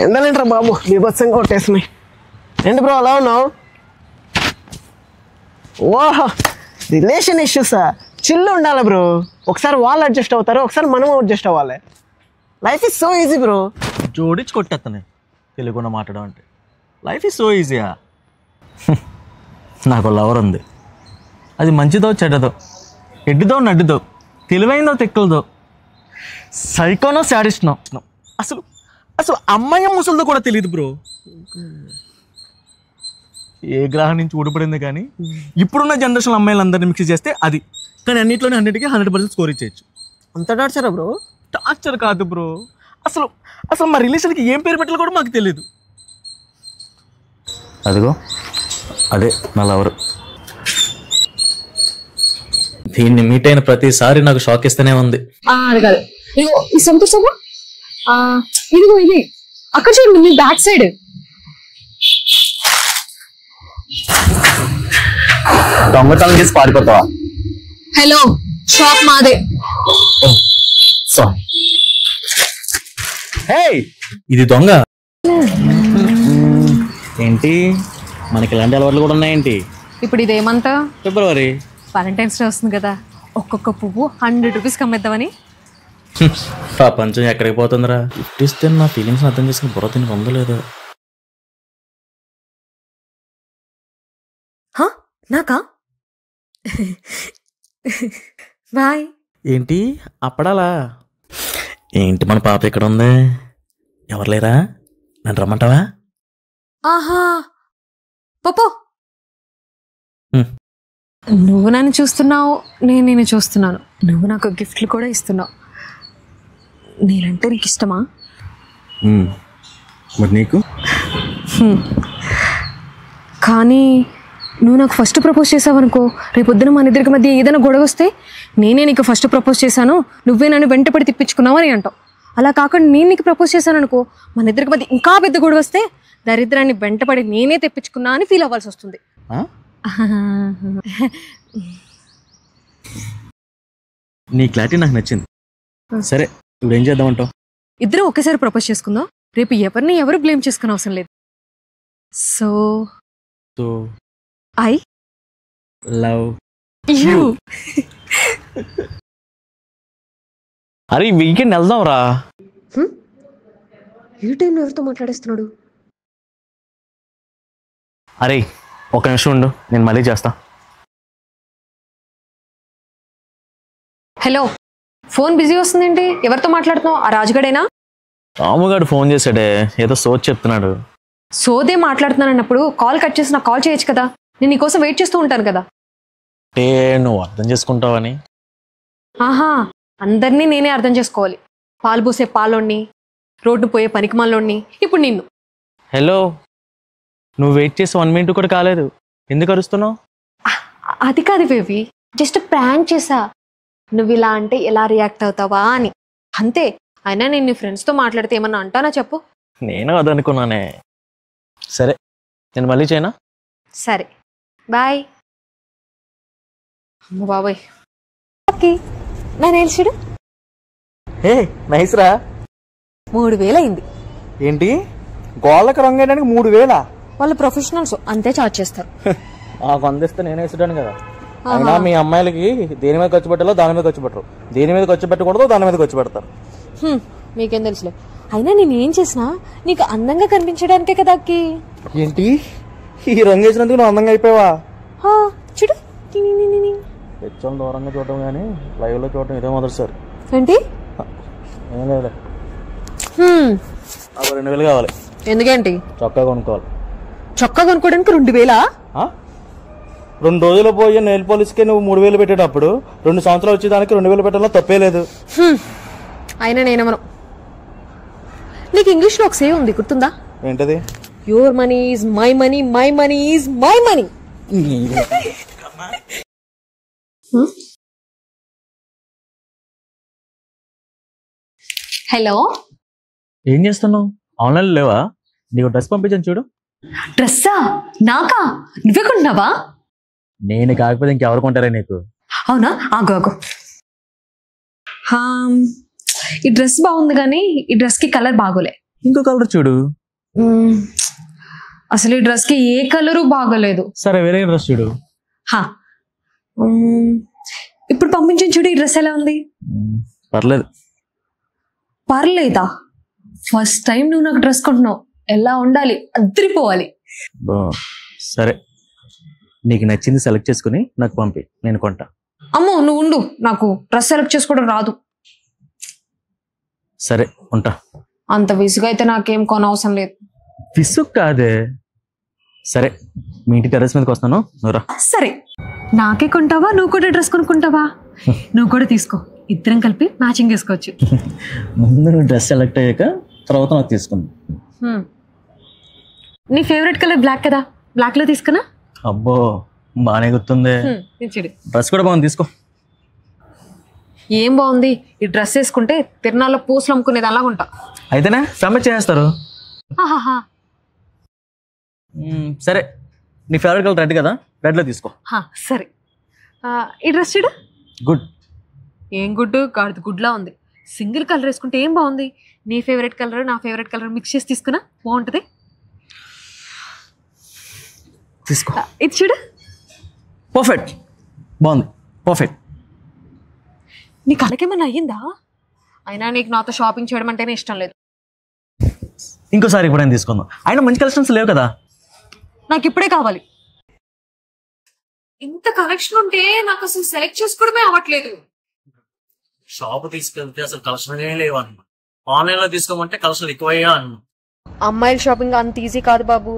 ఎండలేంట్రా బాబు, బీభత్సంగా కొట్టేసినాయి. ఏంటి బ్రో అలా ఉన్నావు? ఓహో, రిలేషన్ ఇష్యూసా? చిల్లు ఉండాలి బ్రో. ఒకసారి వాళ్ళు అడ్జస్ట్ అవుతారు, ఒకసారి మనం అడ్జస్ట్ అవ్వాలి. Life is so easy bro. జోడించి కొట్టేస్తాను తెలుగులో మాట్లాడడం అంటే. లైఫ్ ఈజ్ సో ఈజీయా. నాకు లవర్ ఉంది. అది మంచిదో చెడ్డదో, ఎడ్డుదో నడ్డుదో, తెలివైందో తెక్కులదో, సైకోనో శాడిస్ట్నో, అసలు అసలు అమ్మాయి ముసలిదో కూడా తెలియదు బ్రో. ఏ గ్రహం నుంచి ఊడిపడింది కానీ ఇప్పుడున్న జనరేషన్ అమ్మాయిలందరినీ మిక్స్ చేస్తే అది. కానీ అన్నింటిలోనే 100% స్కోర్ ఇచ్చేయచ్చు. అంత టార్చరా బ్రో? టార్చర్ కాదు బ్రో, అసలు అసలు మా రిలేషన్కి ఏం పేరు పెట్టాలో కూడా మాకు తెలియదు. అదిగో అదే నా లవర్. దీన్ని మీట్ అయిన ప్రతిసారి నాకు షాక్ ఇస్తూనే ఉంది. అది కాదు, ఇదిగో ఈ సంతోషమా, ఇదిగో ఇది అక్కడ చూడండి, మీ బ్యాక్ సైడ్. దొంగతనం చేసి పారిపోతావా? హలో, షాప్ మాదే. సారీ. హే, ఇది దొంగ ఏంటి? మనకి ఇలాంటి అలవాట్లు కూడా ఉన్నాయేంటి? ఇప్పుడు ఇదేమంతా ఫిబ్రవరి వాలంటైన్స్ డే వస్తుంది కదా, ఒక్కొక్క పువ్వు 100 రూపీస్కి అమ్మేద్దామని. ప్రపంచం ఎక్కడికి పోతుందిరా? గిఫ్ట్ ఇస్తే నా ఫీలింగ్స్ అర్థం చేసుకుని బుర్ర తిని పొందలేదు. నాకా? బాయ్. ఏంటి అప్పడాలా? ఏంటి మన పాప ఎక్కడ ఉంది? ఎవరు లేరా? నన్ను రమ్మంటావా? ఆహా, పోపో. నువ్వు నన్ను చూస్తున్నావు, నేను నిన్ను చూస్తున్నాను. నువ్వు నాకు గిఫ్ట్లు కూడా ఇస్తున్నావు. నేనంటే నీకు ఇష్టమా? మరి నీకు? కానీ నువ్వు నాకు ఫస్ట్ ప్రపోజ్ చేసావు అనుకో, రేపొద్దున మన ఇద్దరికి మధ్య ఏదైనా గొడవ వస్తే నేనే నీకు ఫస్ట్ ప్రపోజ్ చేశాను, నువ్వే నన్ను వెంటపడి తిప్పించుకున్నావు అని అంటావు. అలా కాకుండా నేను నీకు ప్రపోజ్ చేశాను అనుకో, మన ఇద్దరికి మధ్య ఇంకా పెద్ద గొడవ వస్తే దరిద్రాన్ని వెంటపడి నేనే తెప్పించుకున్నా అని ఫీల్ అవ్వాల్సి వస్తుంది. నీ క్లారిటీ నాకు నచ్చింది. సరే, ఇప్పుడు ఏం చేద్దామంటావు? ఇద్దరం ఒకేసారి ప్రపోజ్ చేసుకుందాం. రేపు ఎవరిని ఎవరు బ్లేమ్ చేసుకునే అవసరం లేదు. So I love you. అరే వీకెండ్ వెళ్దాం రా. ఈ టైంలో ఎవరితో మాట్లాడేస్తున్నాడు? అరే ఒక నిమిషం ఉండు, నేను మళ్ళీ చేస్తా. హలో, ఫోన్ బిజీ వస్తుందేంటి? ఎవరితో మాట్లాడుతున్నావు? ఆ రాజుగడేనా? రాముగాడు ఫోన్ చేశాడే, ఏదో సోచ్ చెప్తున్నాడు. సోదే మాట్లాడుతున్నాను అన్నప్పుడు కాల్ కట్ చేసి నాకు కాల్ చేయొచ్చు కదా. నేను నీకోసం వెయిట్ చేస్తూ ఉంటాను కదా. అంటే నువ్వు అర్థం చేసుకుంటావని. ఆహా, అందరినీ నేనే అర్థం చేసుకోవాలి. పాలు పూసే పాలోని, రోడ్డు పోయే పనికిమాలోని, ఇప్పుడు నిన్ను. హలో, నువ్వు వెయిట్ చేసి 1 మినిట్ కూడా కాలేదు, ఎందుకు అరుస్తున్నావు? అది కాదు బేబీ, జస్ట్ ప్రాంక్ చేసా. నువ్వు ఇలా అంటే ఎలా రియాక్ట్ అవుతావా అని, అంతే. అయినా నేను నీ ఫ్రెండ్స్తో మాట్లాడితే ఏమన్నా అంటానా చెప్పు? నేను అదనుకున్నానే. సరే, నేను మళ్ళీ చేయనా? సరే, బాయ్. అమ్మ బాబాయ్, ఓకే నా నేల్చుడు. హే నైస్ రా. 3000 అయింది. ఏంటి గోళ్ళకి రంగు వేయడానికి 3000? వాళ్ళు ప్రొఫెషనల్స్, అంతే చార్జ్ చేస్తారు. నాకు అందిస్తే నేనే వేసాను కదా. అయినా మీ అమ్మాయిలకి దేని మీద ఖర్చు పెట్టాలో దాని మీద ఖర్చు పెట్టరు, దేని మీద ఖర్చు పెట్టకూడదు దాని మీద ఖర్చు పెడతారు. మీకేం తెలుసులే. అయినా నేను ఏం చేసినా నీకు అందంగా కనిపించడానికే కదా అక్కి. ఏంటి ఈ రంగు వేసినందుకు నువ్వు అందంగా అయిపోయావా? చూడు, హెచ్ఎం దూరంగా చూడటం కానీ లైవ్ లో చూడటం ఇదే మొదటిసారి. ఏంటి? ఏం లేదు, నాకు 2000 కావాలి. ఎందుకేంటి? చొక్కా కొనుక్కోవాలి. చొక్కా కొనుక్కోవడానికి 2000? 2 రోజులు పోయి నెయిల్ పాలిష్కే నువ్వు 3000 పెట్టేటప్పుడు 2 సంవత్సరాలు వచ్చేదానికి 2000 పెట్టడంలో తప్పే లేదు. అయినా నేనేమను. నీకు ఇంగ్లీష్లో ఒక సేవ్ ఉంది, గుర్తుందా? ఏంటది? Your money is my money, my money is my money. Hello, ఏం చేస్తున్నావు? ఆన్లైన్ లేవా? నీకు డ్రెస్ పంపించాను చూడు. డ్రెస్సా? నాకా? నువ్వే కొంటున్నావా? నేను కాకపోతే ఇంకెవరు కొంటారా నీకు? అవునా? ఆగు ఆగు. ఈ డ్రెస్ బాగుంది కానీ ఈ డ్రెస్ కి కలర్ బాగోలే. ఇంకో కలర్ చూడు. అసలు ఈ డ్రెస్కి ఏ కలరు బాగలేదు. సరే వేరే డ్రెస్ చూడు. హా ఇప్పుడు పంపించిన చూడు, ఈ డ్రెస్ ఎలా ఉంది? పర్లేదు. పర్లేదా? ఫస్ట్ టైం నువ్వు నాకు డ్రెస్ కొంటున్నావు, ఎలా ఉండాలి, అద్దరిపోవాలి. సరే నీకు నచ్చింది సెలెక్ట్ చేసుకుని నాకు పంపి, నేను కొంటా. అమ్మో నువ్వు ఉండు, నాకు డ్రెస్ సెలెక్ట్ చేసుకోవడం రాదు. సరే ఉంటా. అంత విసుగా అయితే నాకేం కొనవసరం లేదు. విసుగు కాదే. సరే మీ ఇంటి టెర్రస్ మీదకి వస్తాను, నువ్వురా. సరే నాకే కొంటావా, నువ్వు కూడా డ్రెస్ కొనుక్కుంటావా? నువ్వు కూడా తీసుకో, ఇద్దరం కలిపి మ్యాచింగ్ చేసుకోవచ్చు. ముందు నువ్వు డ్రెస్ సెలెక్ట్ అయ్యాక తర్వాత నాకు తీసుకున్నా. నీ ఫేవరెట్ కలర్ బ్లాక్ కదా, బ్లాక్ లో తీసుకున్నా. అబ్బో బాగానే గుర్తుంది. డ్రెస్ కూడా బాగుంది, తీసుకో. ఏం బాగుంది? ఈ డ్రెస్ వేసుకుంటే తిరునాళ్ళ పూసలు అమ్ముకునేది అలాగ ఉంటా. అయితేనే సమ్మెట్ చేస్తారు. సరే నీ ఫేవరెట్ కలర్ రెడ్ కదా, రెడ్ లో తీసుకో. సరే ఈ డ్రెస్ చూడు. గుడ్. ఏం గుడ్? గాడిద గుడ్లా ఉంది. సింగిల్ కలర్ వేసుకుంటే ఏం బాగుంది? నీ ఫేవరెట్ కలర్ నా ఫేవరెట్ కలర్ మిక్స్ చేసి తీసుకున్నా బాగుంటుంది. తీసుకో. ఇది చూడు. పర్ఫెక్ట్, బాగుంది, పర్ఫెక్ట్. నీ కళ్ళకేమన్నా అయ్యిందా? అయినా నీకు నాతో షాపింగ్ చేయడం అంటేనే ఇష్టం లేదు. ఇంకోసారి ఎప్పుడైనా తీసుకుందాం. అయినా మంచి కలెక్షన్స్ లేవు కదా. నాకు ఇప్పుడే కావాలి. ఇంత కలెక్షన్ ఉంటే నాకు అసలు సెలెక్ట్ చేసుకోవడమే అవ్వట్లేదు. షాప్ తీసుకెళ్తే అసలు కలెక్షన్ లేవు అన్న, ఆన్లైన్ లో తీసుకోమంటే కలెక్షన్ ఎక్కువయ్యా అన్న. అమ్మాయిల షాపింగ్ అంత ఈజీ కాదు బాబు.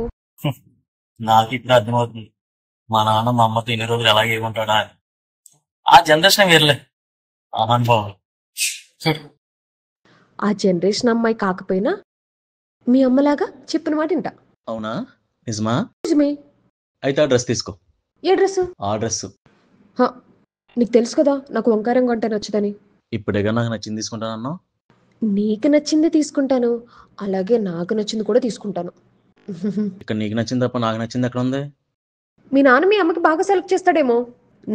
నాకు ఇప్పుడు అర్థమవుతుంది, మా నాన్న మా అమ్మతో ఇన్ని రోజులు ఎలాగే ఉంటాడా అని. ఆ జనరేషన్ వేర్లే, అనుభవం. ఆ జనరేషన్ అమ్మాయి కాకపోయినా మీ అమ్మలాగా చెప్పిన మాట వింటా. అవునా? నిజమా? నిజమే. అయితే ఆ డ్రెస్ తీసుకో. ఏ డ్రెస్? ఆ డ్రెస్. నీకు తెలుసు కదా నాకు వంకారంగా అంటే నచ్చదని. ఇప్పుడేగా నాకు నచ్చింది తీసుకుంటానన్నా. నీకు నచ్చింది తీసుకుంటాను, అలాగే నాకు నచ్చింది కూడా తీసుకుంటాను. ఇక్కడ నీకు నచ్చింది తప్ప నాకు నచ్చింది ఎక్కడ ఉంది? మీ నాన్న మీ అమ్మకి బాగా సెలెక్ట్ చేస్తాడేమో,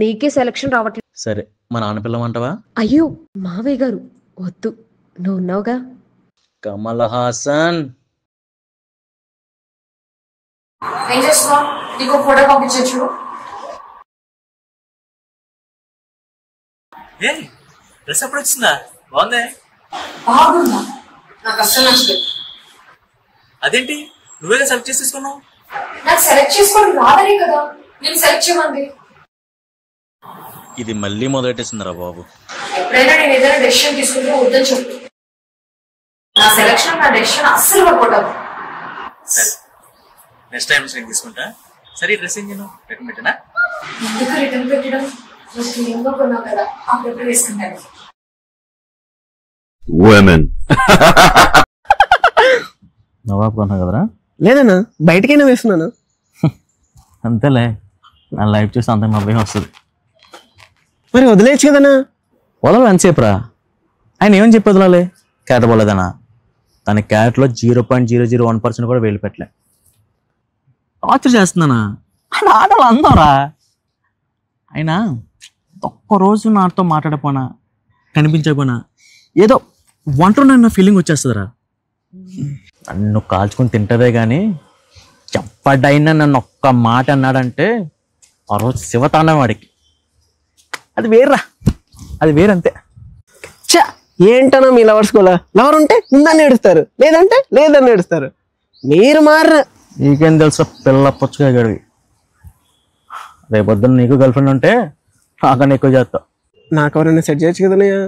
నీకే సెలెక్షన్ రావట్లేదు. సరే మా నాన్న పిల్లమంటావా? అయ్యో మావయ్య గారు వద్దు, నువ్వు ఉన్నావుగా. కమల్ హాసన్. ఏం చేస్తున్నా? నీకు ఫోటో పంపించచ్చు. డ్రెస్ ఎప్పుడు వచ్చిందా? బాగుంది. బాగుందా? నాకు అస్సలు నచ్చలేదు. అదేంటి నువ్వేగా సెలెక్ట్ చేసి తీసుకున్నావు? నాకు సెలెక్ట్ చేసుకోవడం రాదనే కదా నేను సెలెక్ట్ చేయమంది. ఇది మళ్ళీ మొదలెట్టేసిందిరా బాబు. ఎప్పుడైనా నేను ఏదైనా డెసిషన్ తీసుకుంటే వద్దని చెప్పు. నా సెలెక్షన్ నా డెసిషన్ అస్సలు వర్కౌట్ అవ్వదు. నెక్స్ట్ టైం నేను తీసుకుంటా. సరే డ్రెస్ ఏం చేయను, రిటర్న్ పెట్టినా? ఎందుకు రిటర్న్ పెట్టడం? నువ్వు ఏమో కొన్నావు కదా, అప్పుడెప్పుడు వేసుకుంటాను. నవాబ్ కొన్నా కదరా? లేదన్నా, బయటకైనా వేస్తున్నాను. అంతేలే, నా లైఫ్ చూసి అంత మా భయం వస్తుంది. మరి వదిలేయచ్చు కదన్నా. వదలాలి ఎంతసేపురా? ఆయన ఏమని చెప్పి వదలాలి? క్యారెట్ పోలేదనా? తన క్యారెట్లో 0.001% కూడా వేలు పెట్టలే. టార్చర్ చేస్తున్నానా? ఆయన ఆటలు అందరా. ఆయన ఒక్కరోజు నాతో మాట్లాడపోనా, కనిపించకపోనా ఏదో వంటనన్న ఫీలింగ్ వచ్చేస్తుందిరా. నన్ను కాల్చుకుని తింటదే కానీ చెప్పడైనా నన్ను ఒక్క మాట అన్నాడంటే ఆ రోజు శివతాండం వాడికి. అది వేర్రా, అది వేరంతే. చా ఏంటనో మీ లవర్స్ కూడా. లవర్ ఉంటే ఉందని ఏడుస్తారు, లేదంటే లేదని ఏడుస్తారు. మీరు మారు. నీకేం తెలుసు పిల్ల పుచ్చగా గడివి. రేపొద్దున నీకు గర్ల్ ఫ్రెండ్ ఉంటే నాకన్నా ఎక్కువ చేస్తావు. నాకు ఎవరైనా సెట్ చేయొచ్చు కదనయ్యా.